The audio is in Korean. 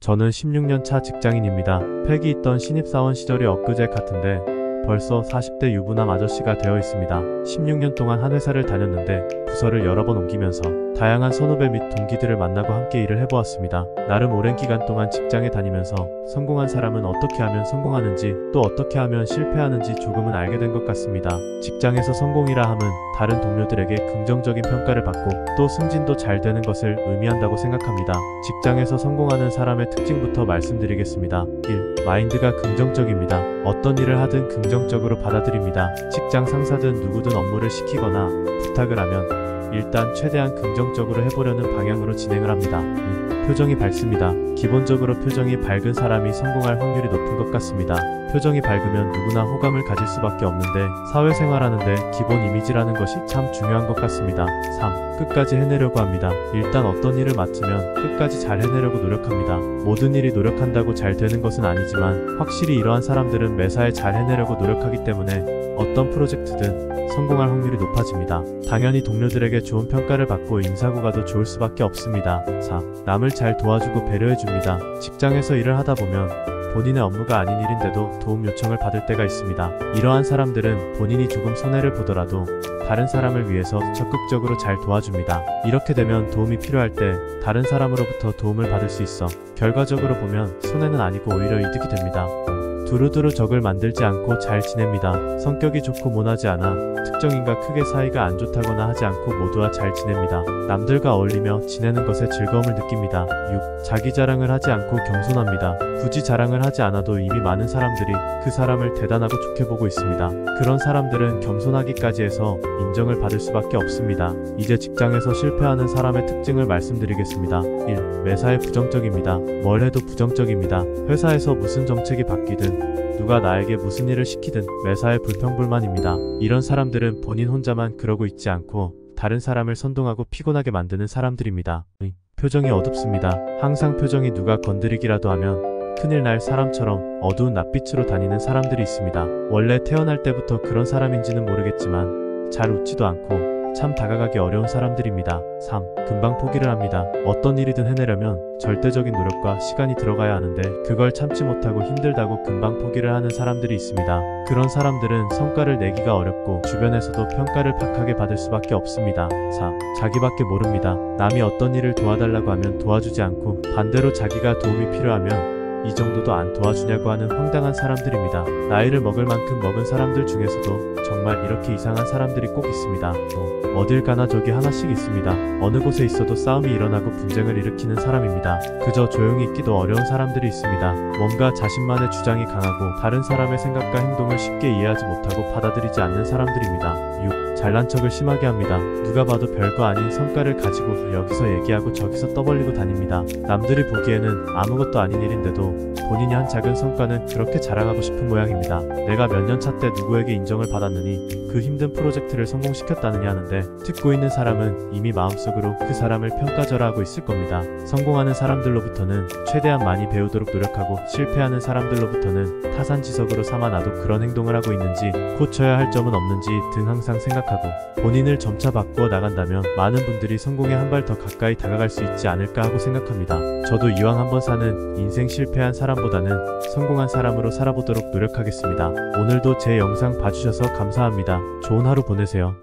저는 16년 차 직장인입니다. 팩이 있던 신입사원 시절이 엊그제 같은데 벌써 40대 유부남 아저씨가 되어 있습니다. 16년 동안 한 회사를 다녔는데 부서를 여러 번 옮기면서 다양한 선후배 및 동기들을 만나고 함께 일을 해보았습니다. 나름 오랜 기간 동안 직장에 다니면서 성공한 사람은 어떻게 하면 성공하는지 또 어떻게 하면 실패하는지 조금은 알게 된 것 같습니다. 직장에서 성공이라 함은 다른 동료들에게 긍정적인 평가를 받고 또 승진도 잘 되는 것을 의미한다고 생각합니다. 직장에서 성공하는 사람의 특징부터 말씀드리겠습니다. 1. 마인드가 긍정적입니다. 어떤 일을 하든 긍정적으로 받아들입니다. 직장 상사든 누구든 업무를 시키거나 부탁을 하면 일단 최대한 긍정적으로 해보려는 방향으로 진행을 합니다. 2. 표정이 밝습니다. 기본적으로 표정이 밝은 사람이 성공할 확률이 높은 것 같습니다. 표정이 밝으면 누구나 호감을 가질 수밖에 없는데 사회생활하는데 기본 이미지라는 것이 참 중요한 것 같습니다. 3. 끝까지 해내려고 합니다. 일단 어떤 일을 맡으면 끝까지 잘 해내려고 노력합니다. 모든 일이 노력한다고 잘 되는 것은 아니지만 확실히 이러한 사람들은 매사에 잘 해내려고 노력하기 때문에 어떤 프로젝트든 성공할 확률이 높아집니다. 당연히 동료들에게 좋은 평가를 받고 인사고과도 좋을 수밖에 없습니다. 4. 남을 잘 도와주고 배려해줍니다. 직장에서 일을 하다 보면 본인의 업무가 아닌 일인데도 도움 요청을 받을 때가 있습니다. 이러한 사람들은 본인이 조금 손해를 보더라도 다른 사람을 위해서 적극적으로 잘 도와줍니다. 이렇게 되면 도움이 필요할 때 다른 사람으로부터 도움을 받을 수 있어 결과적으로 보면 손해는 아니고 오히려 이득이 됩니다. 두루두루 적을 만들지 않고 잘 지냅니다. 성격이 좋고 모나지 않아 특정인과 크게 사이가 안 좋다거나 하지 않고 모두와 잘 지냅니다. 남들과 어울리며 지내는 것에 즐거움을 느낍니다. 6. 자기 자랑을 하지 않고 겸손합니다. 굳이 자랑을 하지 않아도 이미 많은 사람들이 그 사람을 대단하고 좋게 보고 있습니다. 그런 사람들은 겸손하기까지 해서 인정을 받을 수밖에 없습니다. 이제 직장에서 실패하는 사람의 특징을 말씀드리겠습니다. 1. 매사에 부정적입니다. 뭘 해도 부정적입니다. 회사에서 무슨 정책이 바뀌든 누가 나에게 무슨 일을 시키든 매사에 불평불만입니다. 이런 사람들은 본인 혼자만 그러고 있지 않고 다른 사람을 선동하고 피곤하게 만드는 사람들입니다. 표정이 어둡습니다. 항상 표정이 누가 건드리기라도 하면 큰일 날 사람처럼 어두운 낯빛으로 다니는 사람들이 있습니다. 원래 태어날 때부터 그런 사람인지는 모르겠지만 잘 웃지도 않고 참 다가가기 어려운 사람들입니다. 3. 금방 포기를 합니다. 어떤 일이든 해내려면 절대적인 노력과 시간이 들어가야 하는데 그걸 참지 못하고 힘들다고 금방 포기를 하는 사람들이 있습니다. 그런 사람들은 성과를 내기가 어렵고 주변에서도 평가를 박하게 받을 수밖에 없습니다. 4. 자기밖에 모릅니다. 남이 어떤 일을 도와달라고 하면 도와주지 않고 반대로 자기가 도움이 필요하면 이 정도도 안 도와주냐고 하는 황당한 사람들입니다. 나이를 먹을 만큼 먹은 사람들 중에서도 정말 이렇게 이상한 사람들이 꼭 있습니다. 어딜 가나 저기 하나씩 있습니다. 어느 곳에 있어도 싸움이 일어나고 분쟁을 일으키는 사람입니다. 그저 조용히 있기도 어려운 사람들이 있습니다. 뭔가 자신만의 주장이 강하고 다른 사람의 생각과 행동을 쉽게 이해하지 못하고 받아들이지 않는 사람들입니다. 6. 잘난 척을 심하게 합니다. 누가 봐도 별거 아닌 성과를 가지고 여기서 얘기하고 저기서 떠벌리고 다닙니다. 남들이 보기에는 아무것도 아닌 일인데도 본인이 한 작은 성과는 그렇게 자랑하고 싶은 모양입니다. 내가 몇 년 차 때 누구에게 인정을 받았느니 그 힘든 프로젝트를 성공시켰다느니 하는데 듣고 있는 사람은 이미 마음속으로 그 사람을 평가절하하고 있을 겁니다. 성공하는 사람들로부터는 최대한 많이 배우도록 노력하고 실패하는 사람들로부터는 타산지석으로 삼아놔도 그런 행동을 하고 있는지 고쳐야 할 점은 없는지 등 항상 생각하고 본인을 점차 바꾸어 나간다면 많은 분들이 성공에 한 발 더 가까이 다가갈 수 있지 않을까 하고 생각합니다. 저도 이왕 한번 사는 인생 실패한 사람보다는 성공한 사람으로 살아보도록 노력하겠습니다. 오늘도 제 영상 봐주셔서 감사합니다. 좋은 하루 보내세요.